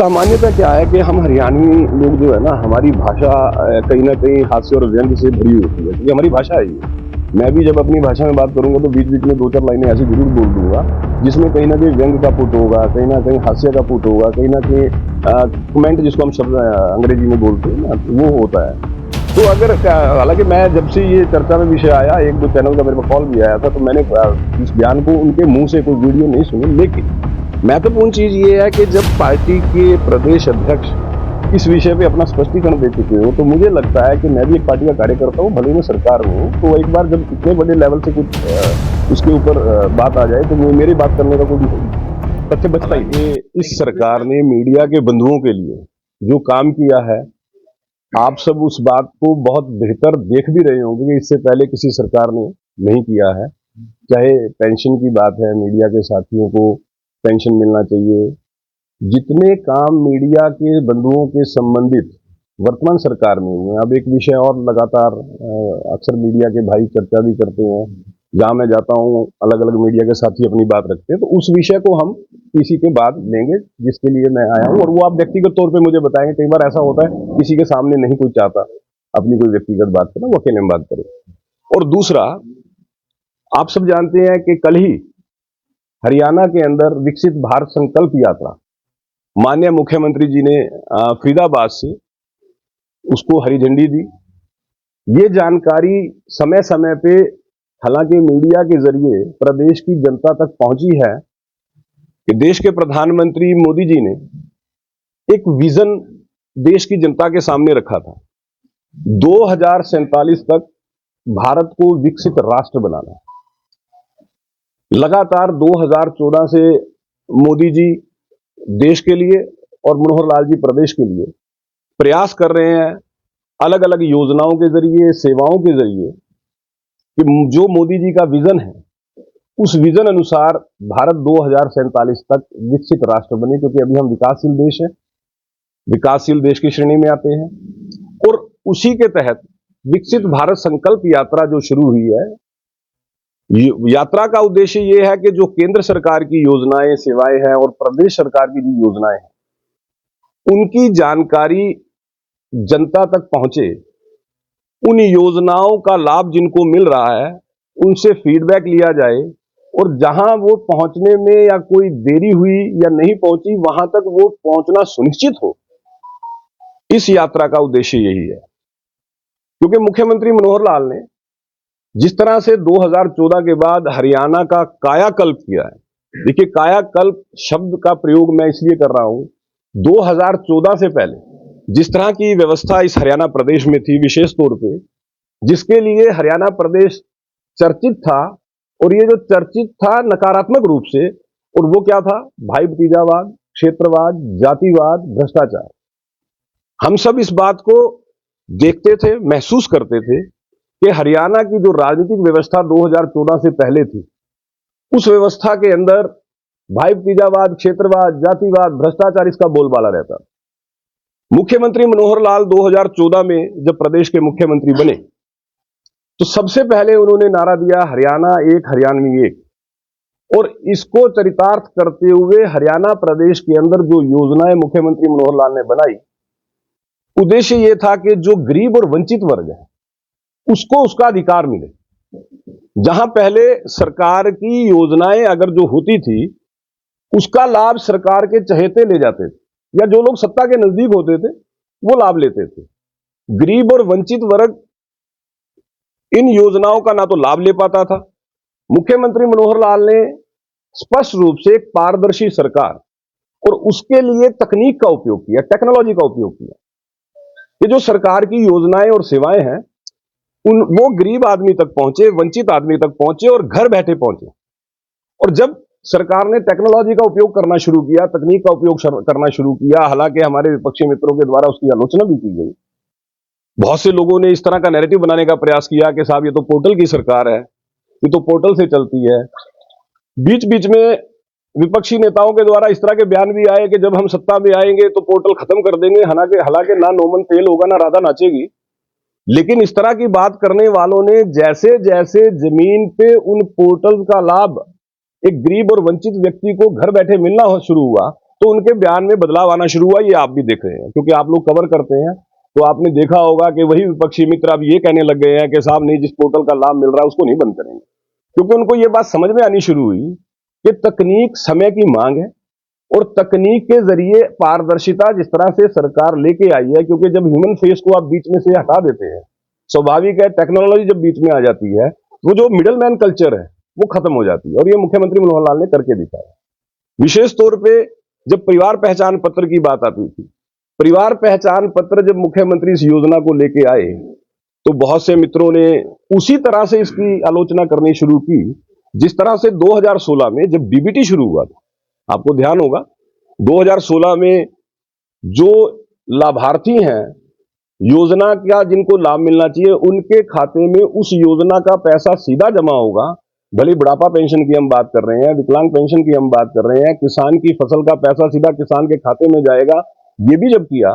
सामान्यतः क्या है कि हम हरियाणवी लोग जो है ना, हमारी भाषा कहीं ना कहीं हास्य और व्यंग से भरी होती है, क्योंकि हमारी भाषा है ये। मैं भी जब अपनी भाषा में बात करूंगा तो बीच बीच में दो चार लाइनें ऐसी जरूर बोल दूंगा जिसमें कहीं ना कहीं व्यंग का पुट होगा, कहीं ना कहीं हास्य का पुट होगा, कहीं ना कहीं कमेंट जिसको हम शब्द अंग्रेजी में बोलते हैं ना, वो होता है। तो अगर हालांकि मैं जब से ये चर्चा में विषय आया, एक दो चैनल का मेरे पास कॉल भी आया था, तो मैंने इस बयान को उनके मुंह से कोई वीडियो नहीं सुनी। लेकिन महत्वपूर्ण चीज ये है कि जब पार्टी के प्रदेश अध्यक्ष इस विषय पे अपना स्पष्टीकरण दे चुके हो, तो मुझे लगता है कि मैं भी एक पार्टी का कार्यकर्ता हूँ, भले ही मैं सरकार में हूँ, तो एक बार जब इतने बड़े लेवल से कुछ उसके ऊपर बात आ जाए तो मेरी बात करने का कोई तथ्य बचता ही। इस सरकार ने मीडिया के बंधुओं के लिए जो काम किया है, आप सब उस बात को बहुत बेहतर देख भी रहे होंगे कि इससे पहले किसी सरकार ने नहीं किया है। चाहे पेंशन की बात है, मीडिया के साथियों को पेंशन मिलना चाहिए, जितने काम मीडिया के बंधुओं के संबंधित वर्तमान सरकार में हुए। अब एक विषय और लगातार अक्सर मीडिया के भाई चर्चा भी करते हैं, जहां मैं जाता हूं अलग अलग मीडिया के साथी अपनी बात रखते हैं, तो उस विषय को हम किसी के बाद लेंगे जिसके लिए मैं आया हूं, और वो आप व्यक्तिगत तौर पे मुझे बताएंगे। कई बार ऐसा होता है किसी के सामने नहीं कोई चाहता अपनी कोई व्यक्तिगत बात करना, वो अकेले में बात करे। और दूसरा, आप सब जानते हैं कि कल ही हरियाणा के अंदर विकसित भारत संकल्प यात्रा माननीय मुख्यमंत्री जी ने फरीदाबाद से उसको हरी झंडी दी। ये जानकारी समय समय पे हालांकि मीडिया के जरिए प्रदेश की जनता तक पहुंची है कि देश के प्रधानमंत्री मोदी जी ने एक विजन देश की जनता के सामने रखा था, 2047 तक भारत को विकसित राष्ट्र बनाना। लगातार 2014 से मोदी जी देश के लिए और मनोहर लाल जी प्रदेश के लिए प्रयास कर रहे हैं, अलग अलग योजनाओं के जरिए, सेवाओं के जरिए, कि जो मोदी जी का विजन है उस विजन अनुसार भारत 2047 तक विकसित राष्ट्र बने। क्योंकि अभी हम विकासशील देश है, विकासशील देश की श्रेणी में आते हैं, और उसी के तहत विकसित भारत संकल्प यात्रा जो शुरू हुई है, यात्रा का उद्देश्य यह है कि जो केंद्र सरकार की योजनाएं, सेवाएं हैं और प्रदेश सरकार की जो योजनाएं हैं, उनकी जानकारी जनता तक पहुंचे, उन योजनाओं का लाभ जिनको मिल रहा है उनसे फीडबैक लिया जाए, और जहां वो पहुंचने में या कोई देरी हुई या नहीं पहुंची, वहां तक वो पहुंचना सुनिश्चित हो। इस यात्रा का उद्देश्य यही है। क्योंकि मुख्यमंत्री मनोहर लाल ने जिस तरह से 2014 के बाद हरियाणा का कायाकल्प किया है, देखिए कायाकल्प शब्द का प्रयोग मैं इसलिए कर रहा हूं, 2014 से पहले जिस तरह की व्यवस्था इस हरियाणा प्रदेश में थी, विशेष तौर पे जिसके लिए हरियाणा प्रदेश चर्चित था, और ये जो चर्चित था नकारात्मक रूप से, और वो क्या था? भाई भतीजावाद, क्षेत्रवाद, जातिवाद, भ्रष्टाचार। हम सब इस बात को देखते थे, महसूस करते थे कि हरियाणा की जो राजनीतिक व्यवस्था 2014 से पहले थी, उस व्यवस्था के अंदर भाई भतीजावाद, क्षेत्रवाद, जातिवाद, भ्रष्टाचार, इसका बोलबाला रहता। मुख्यमंत्री मनोहर लाल 2014 में जब प्रदेश के मुख्यमंत्री बने, तो सबसे पहले उन्होंने नारा दिया, हरियाणा एक, हरियाणवी एक। और इसको चरितार्थ करते हुए हरियाणा प्रदेश के अंदर जो योजनाएं मुख्यमंत्री मनोहर लाल ने बनाई, उद्देश्य यह था कि जो गरीब और वंचित वर्ग है उसको उसका अधिकार मिले। जहां पहले सरकार की योजनाएं अगर जो होती थी उसका लाभ सरकार के चहेते ले जाते थे, या जो लोग सत्ता के नजदीक होते थे वो लाभ लेते थे। गरीब और वंचित वर्ग इन योजनाओं का ना तो लाभ ले पाता था। मुख्यमंत्री मनोहर लाल ने स्पष्ट रूप से एक पारदर्शी सरकार और उसके लिए तकनीक का उपयोग किया, टेक्नोलॉजी का उपयोग किया। ये जो सरकार की योजनाएं और सेवाएं हैं वो गरीब आदमी तक पहुंचे, वंचित आदमी तक पहुंचे, और घर बैठे पहुंचे। और जब सरकार ने टेक्नोलॉजी का उपयोग करना शुरू किया, तकनीक का उपयोग करना शुरू किया, हालांकि हमारे विपक्षी मित्रों के द्वारा उसकी आलोचना भी की गई, बहुत से लोगों ने इस तरह का नैरेटिव बनाने का प्रयास किया कि साहब ये तो पोर्टल की सरकार है, ये तो पोर्टल से चलती है। बीच बीच में विपक्षी नेताओं के द्वारा इस तरह के बयान भी आए कि जब हम सत्ता में आएंगे तो पोर्टल खत्म कर देंगे। हालांकि ना नोमन तेल होगा ना राधा नाचेगी। लेकिन इस तरह की बात करने वालों ने जैसे जैसे जमीन पे उन पोर्टल का लाभ एक गरीब और वंचित व्यक्ति को घर बैठे मिलना शुरू हुआ, तो उनके बयान में बदलाव आना शुरू हुआ। ये आप भी देख रहे हैं, क्योंकि आप लोग कवर करते हैं, तो आपने देखा होगा कि वही विपक्षी मित्र अब ये कहने लग गए हैं कि साहब नहीं, जिस पोर्टल का लाभ मिल रहा है उसको नहीं बंद करेंगे, क्योंकि उनको ये बात समझ में आनी शुरू हुई कि तकनीक समय की मांग है और तकनीक के जरिए पारदर्शिता जिस तरह से सरकार लेके आई है, क्योंकि जब ह्यूमन फेस को आप बीच में से हटा देते हैं, स्वाभाविक है टेक्नोलॉजी जब बीच में आ जाती है, वो जो मिडल मैन कल्चर है वो खत्म हो जाती है, और ये मुख्यमंत्री मनोहर लाल ने करके दिखाया। विशेष तौर पे जब परिवार पहचान पत्र की बात आती थी, परिवार पहचान पत्र जब मुख्यमंत्री इस योजना को लेके आए, तो बहुत से मित्रों ने उसी तरह से इसकी आलोचना करनी शुरू की जिस तरह से 2016 में जब डीबीटी शुरू हुआ था। आपको ध्यान होगा 2016 में जो लाभार्थी हैं योजना का, जिनको लाभ मिलना चाहिए, उनके खाते में उस योजना का पैसा सीधा जमा होगा। भले बुढ़ापा पेंशन की हम बात कर रहे हैं, विकलांग पेंशन की हम बात कर रहे हैं, किसान की फसल का पैसा सीधा किसान के खाते में जाएगा, ये भी जब किया।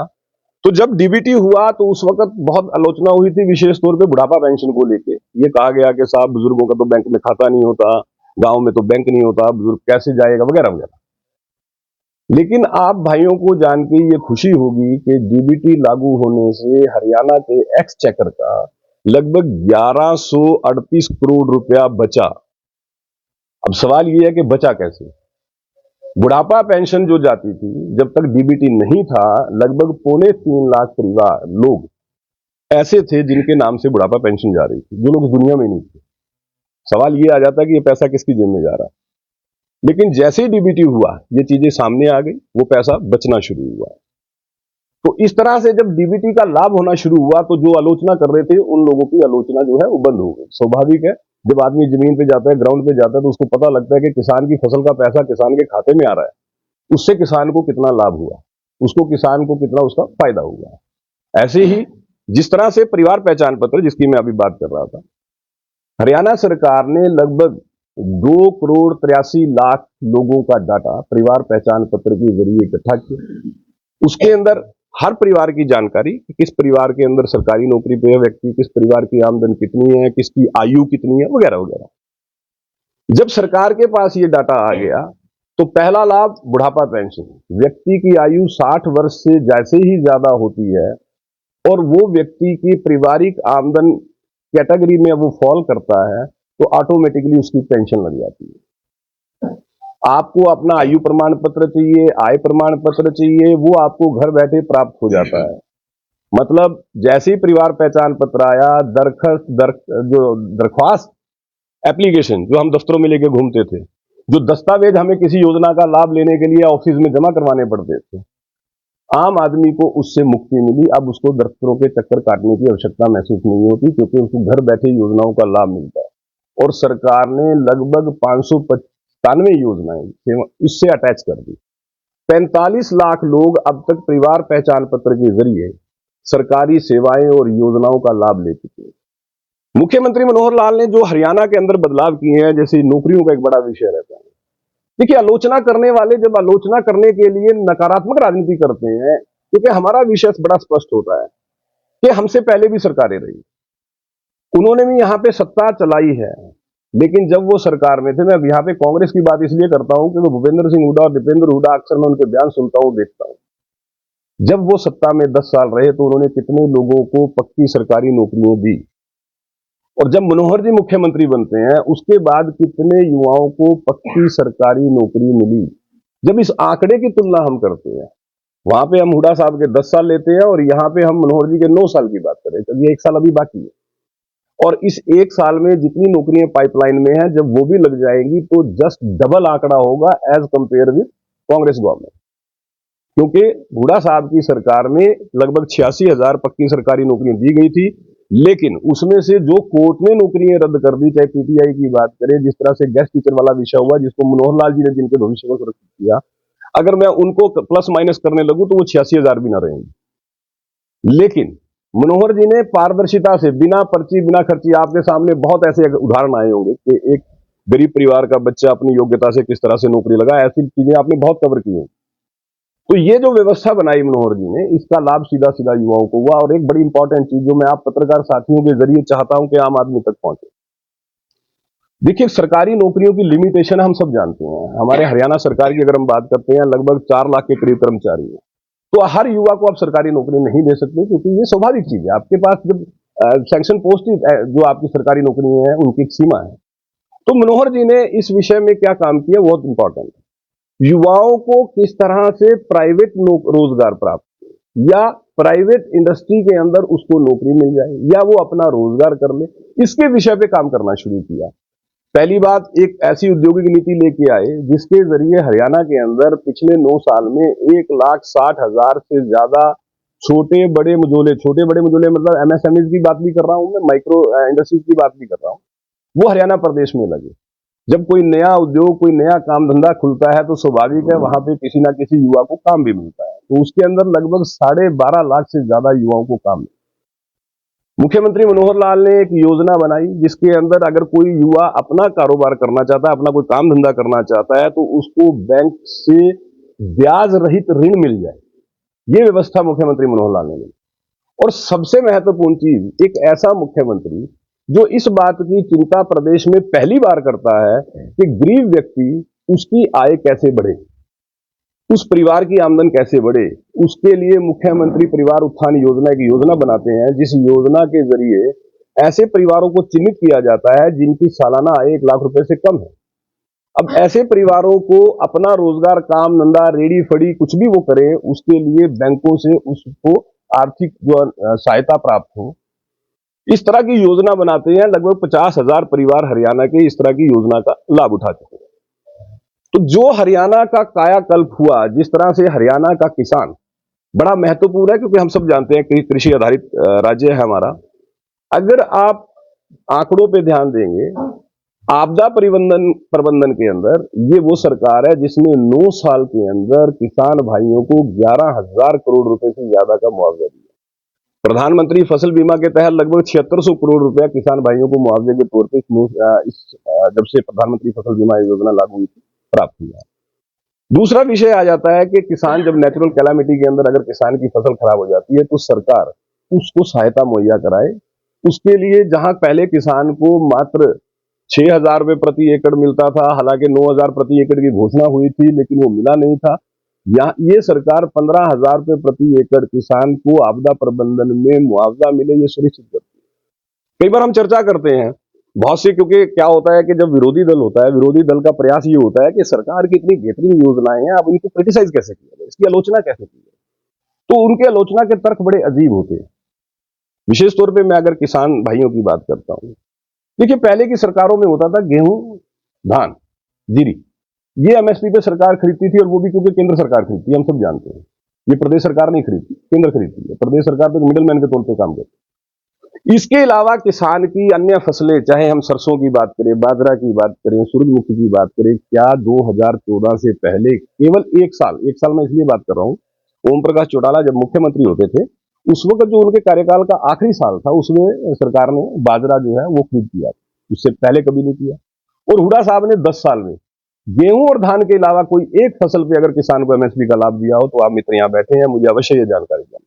तो जब डीबीटी हुआ तो उस वक्त बहुत आलोचना हुई थी, विशेष तौर पे बुढ़ापा पेंशन को लेके। ये कहा गया कि साहब बुजुर्गों का तो बैंक में खाता नहीं होता, गांव में तो बैंक नहीं होता, बुजुर्ग कैसे जाएगा, वगैरह वगैरह। लेकिन आप भाइयों को जान के ये खुशी होगी कि डीबीटी लागू होने से हरियाणा के एक्सचेकर का लगभग 1138 करोड़ रुपया बचा। अब सवाल ये है कि बचा कैसे। बुढ़ापा पेंशन जो जाती थी, जब तक डीबीटी नहीं था, लगभग 3.25 लाख परिवार लोग ऐसे थे जिनके नाम से बुढ़ापा पेंशन जा रही थी, जो लोग इस दुनिया में नहीं थे। सवाल ये आ जाता है कि ये पैसा किसकी जेब में जा रहा है। लेकिन जैसे ही डीबीटी हुआ, ये चीजें सामने आ गई, वो पैसा बचना शुरू हुआ। तो इस तरह से जब डीबीटी का लाभ होना शुरू हुआ, तो जो आलोचना कर रहे थे उन लोगों की आलोचना जो है वो बंद हो गई। स्वाभाविक है, जब आदमी जमीन पे जाता है, ग्राउंड पे जाता है, तो उसको पता लगता है कि किसान की फसल का पैसा किसान के खाते में आ रहा है, उससे किसान को कितना लाभ हुआ, उसको किसान को कितना उसका फायदा हुआ। ऐसे ही जिस तरह से परिवार पहचान पत्र, जिसकी मैं अभी बात कर रहा था, हरियाणा सरकार ने लगभग 2,83,00,000 लोगों का डाटा परिवार पहचान पत्र के जरिए इकट्ठा किया। उसके अंदर हर परिवार की जानकारी, किस परिवार के अंदर सरकारी नौकरी पे है व्यक्ति, किस परिवार की आमदन कितनी है, किसकी आयु कितनी है, वगैरह वगैरह। जब सरकार के पास ये डाटा आ गया, तो पहला लाभ बुढ़ापा पेंशन, व्यक्ति की आयु 60 वर्ष से जैसे ही ज्यादा होती है और वो व्यक्ति की पारिवारिक आमदन कैटेगरी में वो फॉल करता है, तो ऑटोमेटिकली उसकी पेंशन लग जाती है। आपको अपना आयु प्रमाण पत्र चाहिए, आय प्रमाण पत्र चाहिए, वो आपको घर बैठे प्राप्त हो जाता है। मतलब जैसे ही परिवार पहचान पत्र आया, दरख्वास्त एप्लीकेशन जो हम दफ्तरों में लेके घूमते थे, जो दस्तावेज हमें किसी योजना का लाभ लेने के लिए ऑफिस में जमा करवाने पड़ते थे, आम आदमी को उससे मुक्ति मिली। अब उसको दफ्तरों के चक्कर काटने की आवश्यकता महसूस नहीं होती, क्योंकि उसको घर बैठे योजनाओं का लाभ मिलता है। और सरकार ने लगभग 595 योजनाएं इससे अटैच कर दी। 45 लाख लोग अब तक परिवार पहचान पत्र के जरिए सरकारी सेवाएं और योजनाओं का लाभ ले चुके हैं। मुख्यमंत्री मनोहर लाल ने जो हरियाणा के अंदर बदलाव किए हैं, जैसे नौकरियों का एक बड़ा विषय रहता है। देखिए, आलोचना करने वाले जब आलोचना करने के लिए नकारात्मक राजनीति करते हैं, क्योंकि हमारा विषय बड़ा स्पष्ट होता है कि हमसे पहले भी सरकारें रही, उन्होंने भी यहां पे सत्ता चलाई है, लेकिन जब वो सरकार में थे, मैं यहाँ पे कांग्रेस की बात इसलिए करता हूं क्योंकि भूपेंद्र सिंह हुड्डा और दीपेंद्र हुड्डा अक्सर मैं उनके बयान सुनता हूं, देखता हूं। जब वो सत्ता में 10 साल रहे तो उन्होंने कितने लोगों को पक्की सरकारी नौकरियां दी, और जब मनोहर जी मुख्यमंत्री बनते हैं उसके बाद कितने युवाओं को पक्की सरकारी नौकरी मिली। जब इस आंकड़े की तुलना हम करते हैं, वहां पे हम हुड्डा साहब के 10 साल लेते हैं और यहाँ पे हम मनोहर जी के 9 साल की बात करें, तो ये 1 साल अभी बाकी है। और इस 1 साल में जितनी नौकरियां पाइपलाइन में है, जब वो भी लग जाएंगी तो जस्ट डबल आंकड़ा होगा as compare with Congress government. क्योंकि हुड्डा साहब की सरकार में लगभग 86,000 पक्की सरकारी नौकरियां दी गई थी, लेकिन उसमें से जो कोर्ट ने नौकरियां रद्द कर दी, चाहे पीटीआई की बात करें, जिस तरह से गेस्ट टीचर वाला विषय हुआ जिसको मनोहर लाल जी ने जिनके भविष्य को सुरक्षित किया, अगर मैं उनको प्लस माइनस करने लगूं तो वो 86,000 भी ना रहेंगे। लेकिन मनोहर जी ने पारदर्शिता से, बिना पर्ची बिना खर्ची, आपके सामने बहुत ऐसे उदाहरण आए होंगे कि एक गरीब परिवार का बच्चा अपनी योग्यता से किस तरह से नौकरी लगा, ऐसी चीजें आपने बहुत कवर की हैं। तो ये जो व्यवस्था बनाई मनोहर जी ने, इसका लाभ सीधा सीधा युवाओं को हुआ। और एक बड़ी इंपॉर्टेंट चीज जो मैं आप पत्रकार साथियों के जरिए चाहता हूं कि आम आदमी तक पहुंचे, देखिए, सरकारी नौकरियों की लिमिटेशन हम सब जानते हैं। हमारे हरियाणा सरकार की अगर हम बात करते हैं, लगभग 4 लाख के करीब कर्मचारी हैं। तो हर युवा को आप सरकारी नौकरी नहीं दे सकते, क्योंकि ये स्वाभाविक चीज है। आपके पास जब सैंक्शन पोस्ट ही जो आपकी सरकारी नौकरी है उनकी एक सीमा है। तो मनोहर जी ने इस विषय में क्या काम किया बहुत इंपॉर्टेंट है। युवाओं को किस तरह से प्राइवेट रोजगार प्राप्त या प्राइवेट इंडस्ट्री के अंदर उसको नौकरी मिल जाए या वो अपना रोजगार कर ले, इसके विषय पे काम करना शुरू किया। पहली बात, एक ऐसी औद्योगिक नीति लेके आए जिसके जरिए हरियाणा के अंदर पिछले 9 साल में 1,60,000 से ज्यादा छोटे बड़े मझोले मतलब एमएसएमई की बात भी कर रहा हूं मैं, माइक्रो इंडस्ट्रीज की बात भी कर रहा हूं, वो हरियाणा प्रदेश में लगे। जब कोई नया उद्योग, कोई नया काम धंधा खुलता है तो स्वाभाविक है वहां पे किसी ना किसी युवा को काम भी मिलता है। तो उसके अंदर लगभग 12.5 लाख से ज्यादा युवाओं को काम मिला। मुख्यमंत्री मनोहर लाल ने एक योजना बनाई जिसके अंदर अगर कोई युवा अपना कारोबार करना चाहता है, अपना कोई काम धंधा करना चाहता है, तो उसको बैंक से ब्याज रहित ऋण मिल जाए। ये व्यवस्था मुख्यमंत्री मनोहर लाल ने ली। और सबसे महत्वपूर्ण चीज, एक ऐसा मुख्यमंत्री जो इस बात की चिंता प्रदेश में पहली बार करता है कि गरीब व्यक्ति, उसकी आय कैसे बढ़े, उस परिवार की आमदन कैसे बढ़े, उसके लिए मुख्यमंत्री परिवार उत्थान योजना एक योजना बनाते हैं, जिस योजना के जरिए ऐसे परिवारों को चिन्हित किया जाता है जिनकी सालाना आय 1 लाख रुपए से कम है। अब ऐसे परिवारों को अपना रोजगार, काम धंधा, रेडी फड़ी कुछ भी वो करे, उसके लिए बैंकों से उसको आर्थिक जो सहायता प्राप्त हो, इस तरह की योजना बनाते हैं। लगभग 50,000 परिवार हरियाणा के इस तरह की योजना का लाभ उठा चुके हैं। तो जो हरियाणा का कायाकल्प हुआ, जिस तरह से हरियाणा का किसान बड़ा महत्वपूर्ण है, क्योंकि हम सब जानते हैं कि कृषि आधारित राज्य है हमारा। अगर आप आंकड़ों पे ध्यान देंगे, आपदा प्रबंधन के अंदर ये वो सरकार है जिसने 9 साल के अंदर किसान भाइयों को 11,000 करोड़ रुपए से ज्यादा का मुआवजा दिया। प्रधानमंत्री फसल बीमा के तहत लगभग 7600 करोड़ रुपया किसान भाइयों को मुआवजे के तौर पर जब से प्रधानमंत्री फसल बीमा योजना लागू हुई थी प्राप्त हुआ। दूसरा विषय आ जाता है कि किसान जब नेचुरल कैलामिटी के अंदर अगर किसान की फसल खराब हो जाती है तो सरकार उसको सहायता मुहैया कराए। उसके लिए जहां पहले किसान को मात्र 6,000 रुपए प्रति एकड़ मिलता था, हालांकि 9,000 प्रति एकड़ की घोषणा हुई थी लेकिन वो मिला नहीं था, यहाँ ये सरकार 15,000 रुपए प्रति एकड़ किसान को आपदा प्रबंधन में मुआवजा मिले ये सुनिश्चित करती है। कई बार हम चर्चा करते हैं बहुत से, क्योंकि क्या होता है कि जब विरोधी दल होता है, विरोधी दल का प्रयास ये होता है कि सरकार की इतनी बेहतरीन योजनाएं हैं, अब इनको क्रिटिसाइज कैसे किया जाए, इसकी आलोचना कैसे की जाए। तो उनके आलोचना के तर्क बड़े अजीब होते हैं। विशेष तौर पर मैं अगर किसान भाइयों की बात करता हूं, देखिए पहले की सरकारों में होता था गेहूं, धान, जीरी, ये एमएसपी पे सरकार खरीदती थी, और वो भी क्योंकि केंद्र सरकार खरीदती है, हम सब जानते हैं। ये प्रदेश सरकार नहीं खरीदती, केंद्र खरीदती है। प्रदेश सरकार तो मिडिल मैन के तौर पर काम करती है। इसके अलावा किसान की अन्य फसलें, चाहे हम सरसों की बात करें, बाजरा की बात करें, सूरजमुखी की बात करें, क्या 2014 से पहले केवल एक साल मैं इसलिए बात कर रहा हूं, ओम प्रकाश चौटाला जब मुख्यमंत्री होते थे उस वक्त जो उनके कार्यकाल का आखिरी साल था, उसमें सरकार ने बाजरा जो है वो खरीद किया, उससे पहले कभी नहीं किया। और हुड्डा साहब ने 10 साल में गेहूं और धान के अलावा कोई एक फसल पे अगर किसान को एमएसपी का लाभ दिया हो, तो आप मित्र यहां बैठे हैं, मुझे अवश्य ये जानकारी दें।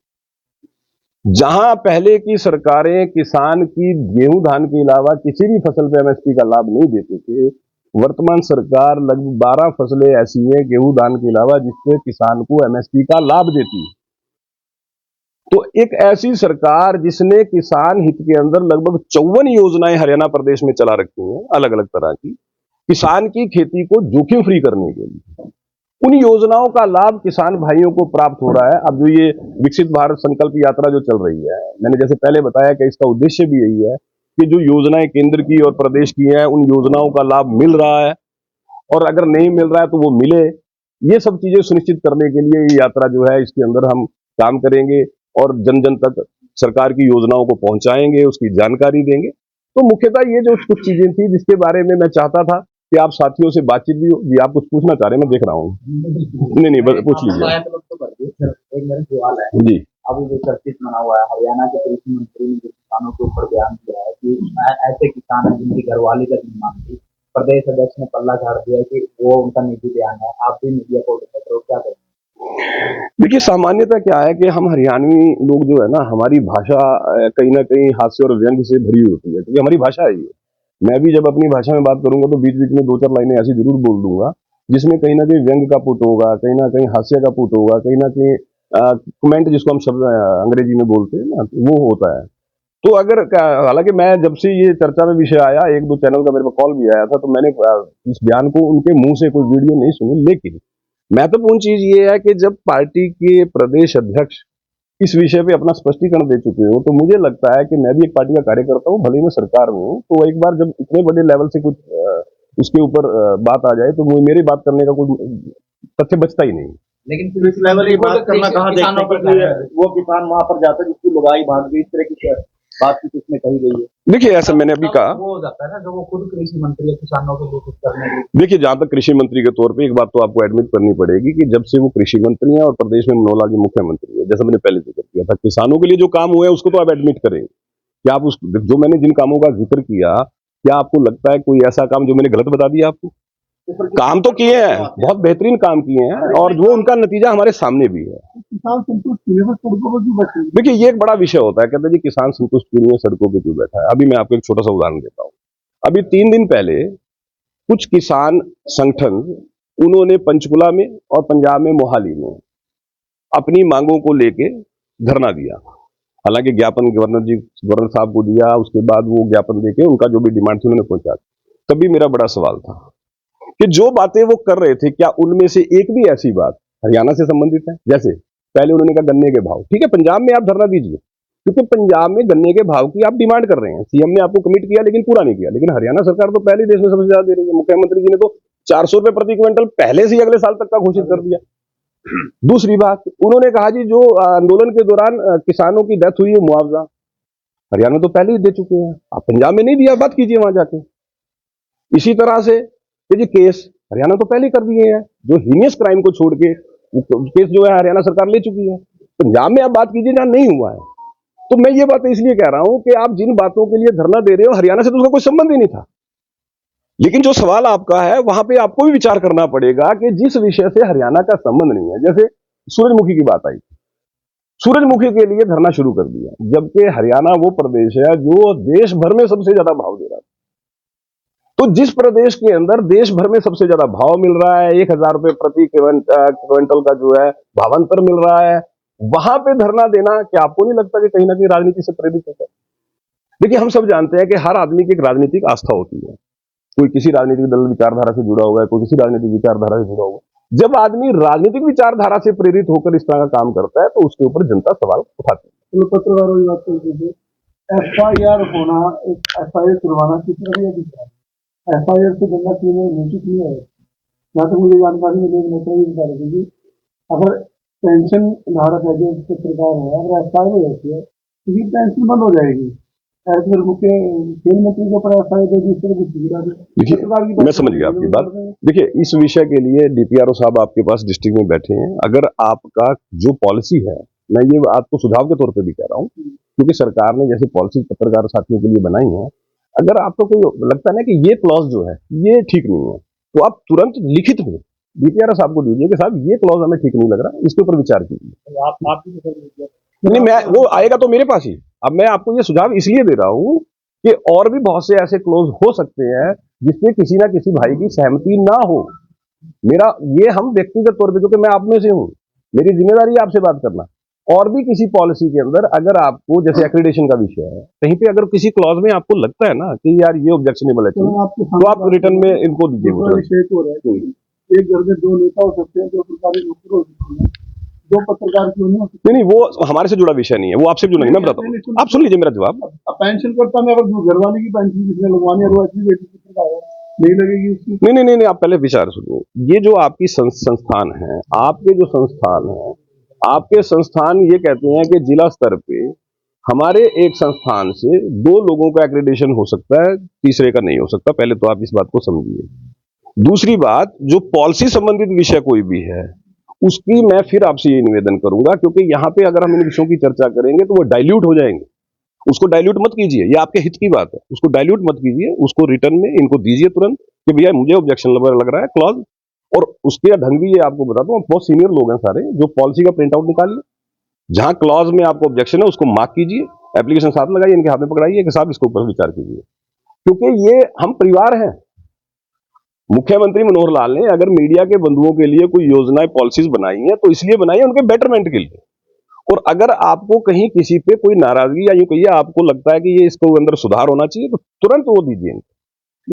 जहां पहले की सरकारें किसान की गेहूं धान के अलावा किसी भी फसल पे एमएसपी का लाभ नहीं देते थे, वर्तमान सरकार लगभग 12 फसलें ऐसी हैं गेहूं धान के अलावा जिससे किसान को एमएसपी का लाभ देती है। तो एक ऐसी सरकार जिसने किसान हित के अंदर लगभग 54 योजनाएं हरियाणा प्रदेश में चला रखी हैं, अलग अलग तरह की, किसान की खेती को जोखिम फ्री करने के लिए, उन योजनाओं का लाभ किसान भाइयों को प्राप्त हो रहा है। अब जो ये विकसित भारत संकल्प यात्रा जो चल रही है, मैंने जैसे पहले बताया कि इसका उद्देश्य भी यही है कि जो योजनाएं केंद्र की और प्रदेश की हैं, उन योजनाओं का लाभ मिल रहा है, और अगर नहीं मिल रहा है तो वो मिले। ये सब चीजें सुनिश्चित करने के लिए ये यात्रा जो है, इसके अंदर हम काम करेंगे और जन जन तक सरकार की योजनाओं को पहुंचाएंगे, उसकी जानकारी देंगे। तो मुख्यतः ये जो कुछ चीजें थी जिसके बारे में मैं चाहता था कि आप साथियों से बातचीत भी हो। जी, आप कुछ पूछना चाह रहे हैं, मैं देख रहा हूँ। नहीं, पूछ लीजिए। एक मेरा सवाल है जी। अभी जो चर्चित बना हुआ है, हरियाणा के कृषि मंत्री ने जो किसानों के ऊपर बयान दिया है कि ऐसे किसान हैं जिनकी घरवाली का नहीं मानती, प्रदेश अध्यक्ष ने पल्ला झाड़ दिया है कि वो उनका निजी बयान है, आप भी मीडिया को देख रहे हो, क्या करें? देखिए, सामान्यतः क्या है कि हम हरियाणवी लोग जो है ना, हमारी भाषा कहीं ना कहीं हास्य और व्यंग से भरी होती है, क्योंकि हमारी भाषा है ये। मैं भी जब अपनी भाषा में बात करूंगा तो बीच बीच में 2-4 लाइनें ऐसी जरूर बोल दूंगा जिसमें कहीं ना कहीं व्यंग का पुट होगा, कहीं ना कहीं हास्य का पुट होगा, कहीं ना कहीं कमेंट जिसको हम शब्द अंग्रेजी में बोलते हैं ना, वो होता है। तो अगर हालांकि मैं जब से ये चर्चा में विषय आया, 1-2 चैनल का मेरे पास कॉल भी आया था, तो मैंने इस बयान को उनके मुंह से कोई वीडियो नहीं सुनी, लेकिन महत्वपूर्ण चीज ये है कि जब पार्टी के प्रदेश अध्यक्ष इस विषय पे अपना स्पष्टीकरण दे चुके हो, तो मुझे लगता है कि मैं भी एक पार्टी का कार्यकर्ता हूँ, भले ही मैं सरकार में हूँ, तो एक बार जब इतने बड़े लेवल से कुछ उसके ऊपर बात आ जाए, तो मेरी बात करने का कोई तथ्य बचता ही नहीं। लेकिन तो इस लेवल की बात करना कहाँ किसानों पर देखते हैं कि वो किसान वहां पर जाता है जिसकी लुगाई भाग गई, इस तरह की बातचीत उसमें कही गई है। देखिए, ऐसा मैंने अभी कहा, वो हो जाता है ना, जो वो खुद कृषि मंत्री है, किसानों के लिए कुछ करने के लिए। देखिए, जहां तक कृषि मंत्री के तौर पे एक बात तो आपको एडमिट करनी पड़ेगी कि जब से वो कृषि मंत्री हैं और प्रदेश में मनोहर लाल जी मुख्यमंत्री है, जैसा मैंने पहले जिक्र किया था, किसानों के लिए जो काम हुआ है उसको तो आप एडमिट करें। क्या आप उस जो मैंने जिन कामों का जिक्र किया, क्या आपको लगता है कोई ऐसा काम जो मैंने गलत बता दिया आपको? काम तो किए हैं, बहुत बेहतरीन काम किए हैं, और वो उनका नतीजा हमारे सामने भी है। किसान संतुष्ट हुए हैं, सड़कों पर क्यों बैठे हैं? देखिए, ये एक बड़ा विषय होता है, कहते हैं जी किसान संतुष्ट क्यों नहीं है, सड़कों पे क्यों बैठा है। अभी मैं आपको एक छोटा सा उदाहरण देता हूँ। अभी 3 दिन पहले कुछ किसान संगठन, उन्होंने पंचकुला में और पंजाब में मोहाली में अपनी मांगों को लेके धरना दिया। हालांकि ज्ञापन गवर्नर साहब को दिया, उसके बाद वो ज्ञापन देके उनका जो भी डिमांड थी उन्होंने पहुंचा। तभी मेरा बड़ा सवाल था कि जो बातें वो कर रहे थे, क्या उनमें से एक भी ऐसी बात हरियाणा से संबंधित है? जैसे पहले उन्होंने कहा गन्ने के भाव, ठीक है, पंजाब में आप धरना दीजिए, क्योंकि पंजाब में गन्ने के भाव की आप डिमांड कर रहे हैं, सीएम ने आपको कमिट किया लेकिन पूरा नहीं किया। लेकिन हरियाणा सरकार तो पहले देश में सबसे ज्यादा दे रही है, मुख्यमंत्री जी ने तो 400 रुपए प्रति क्विंटल पहले से ही अगले साल तक का घोषित कर दिया। दूसरी बात, उन्होंने कहा जी जो आंदोलन के दौरान किसानों की डेथ हुई है, मुआवजा हरियाणा तो पहले ही दे चुके हैं, आप पंजाब में नहीं दिया, बात कीजिए वहां जाके। इसी तरह से ये जी केस हरियाणा तो पहले कर दिए हैं, जो हीनियस क्राइम को छोड़ के केस जो है हरियाणा सरकार ले चुकी है। पंजाब में आप बात कीजिए जहां नहीं हुआ है। तो मैं ये बात इसलिए कह रहा हूं कि आप जिन बातों के लिए धरना दे रहे हो, हरियाणा से तो उसका कोई संबंध ही नहीं था। लेकिन जो सवाल आपका है, वहां पे आपको भी विचार करना पड़ेगा कि जिस विषय से हरियाणा का संबंध नहीं है, जैसे सूरजमुखी की बात आई, सूरजमुखी के लिए धरना शुरू कर दिया, जबकि हरियाणा वो प्रदेश है जो देश भर में सबसे ज्यादा भाव दे रहा है। तो जिस प्रदेश के अंदर देश भर में सबसे ज्यादा भाव मिल रहा है, 1000 रुपए प्रति क्विंटल का जो है भावांतर मिल रहा है, वहां पे धरना देना, क्या आपको नहीं लगता कि कहीं ना कहीं राजनीति से प्रेरित होता है? देखिए, हम सब जानते हैं कि हर आदमी की एक राजनीतिक आस्था होती है, कोई किसी राजनीतिक दल विचारधारा से जुड़ा हुआ है, कोई किसी राजनीतिक विचारधारा से जुड़ा हुआ है। जब आदमी राजनीतिक विचारधारा से प्रेरित होकर इस तरह का काम करता है, तो उसके ऊपर जनता सवाल उठाती है। पत्रकारों की बात कर दीजिए, FIR होना, एक FIR करवाना किस तरह का दिख रहा है? FIR से गंदा क्यों नोटिस नहीं है? जहाँ तक मुझे जानकारी मिली, एक नेता भी बता रही थी, अगर पेंशन धारक है जो पत्रकार है, अगर FIR हो जाती है तो ये पेंशन बंद हो जाएगी। ऐसे मुख्य खेल मंत्री के ऊपर FIR दे दी, इस तरह की देखिए, मैं समझ गया आपकी बात। देखिए, इस विषय के लिए DPRO साहब आपके पास डिस्ट्रिक्ट में बैठे हैं। अगर आपका जो पॉलिसी है, मैं ये आपको सुझाव के तौर पे भी कह रहा हूँ, क्योंकि सरकार ने जैसे पॉलिसी पत्रकार साथियों के लिए बनाई है, अगर आपको कोई लगता है ना कि ये क्लॉज जो है ये ठीक नहीं है, तो आप तुरंत लिखित में DPRO साहब को दीजिए कि साहब ये क्लॉज हमें ठीक नहीं लग रहा, इसके ऊपर विचार कीजिए। आप भी नहीं, मैं वो आएगा तो मेरे पास ही। अब मैं आपको ये सुझाव इसलिए दे रहा हूं कि और भी बहुत से ऐसे क्लोज हो सकते हैं जिसमें किसी ना किसी भाई की सहमति ना हो। मेरा ये हम व्यक्तिगत तौर पे, क्योंकि मैं आप में से हूं, मेरी जिम्मेदारी है आपसे बात करना। और भी किसी पॉलिसी के अंदर अगर आपको, जैसे एक्रेडिटेशन का विषय है, कहीं पे अगर किसी क्लॉज में आपको लगता है ना कि यार ये ऑब्जेक्शनेबल है, तो आप रिटर्न में इनको दीजिए। एक घर में 2 नेता हो सकते हैं, 2 सरकारी नौकर हो सकते हैं, 2 पत्रकार क्यों नहीं हो सकते? नहीं, वो हमारे से जुड़ा विषय नहीं है, वो आपसे जुड़ा नहीं। मैं बताता हूँ, आप सुन लीजिए मेरा जवाब। पेंशन करता मैं, अगर घरवाले की पेंशन जिसने लगवानी है वो ऐसी बेटी पत्रकार है, नहीं लगेगी उसकी? नहीं, आप पहले विचार सुनिए। ये जो आपकी संस्थान है, आपके जो संस्थान है, आपके संस्थान ये कहते हैं कि जिला स्तर पे हमारे एक संस्थान से 2 लोगों का एक्रेडिटेशन हो सकता है, तीसरे का नहीं हो सकता। पहले तो आप इस बात को समझिए। दूसरी बात, जो पॉलिसी संबंधित विषय कोई भी है, उसकी मैं फिर आपसे ये निवेदन करूंगा, क्योंकि यहाँ पे अगर हम इन विषयों की चर्चा करेंगे तो वो डाइल्यूट हो जाएंगे। उसको डाइल्यूट मत कीजिए, ये आपके हित की बात है, उसको डाइल्यूट मत कीजिए। उसको रिटर्न में इनको दीजिए तुरंत कि भैया मुझे ऑब्जेक्शन लग रहा है क्लॉज। और उसके ढंग भी ये आपको बताता हूँ, बहुत सीनियर लोग हैं सारे, जो पॉलिसी का प्रिंट आउट निकालिए, जहां क्लॉज में आपको ऑब्जेक्शन है उसको मार्क कीजिए, एप्लीकेशन साथ लगाइए, इनके हाथ में पकड़ाइए कि साहब इसके ऊपर विचार कीजिए। क्योंकि ये हम परिवार हैं। मुख्यमंत्री मनोहर लाल ने अगर मीडिया के बंधुओं के लिए कोई योजनाएं पॉलिसीज बनाई हैं तो इसलिए बनाई है उनके बेटरमेंट के लिए। और अगर आपको कहीं किसी पे कोई नाराजगी या यूं कहिए आपको लगता है कि ये इसको अंदर सुधार होना चाहिए तो तुरंत वो दीजिए।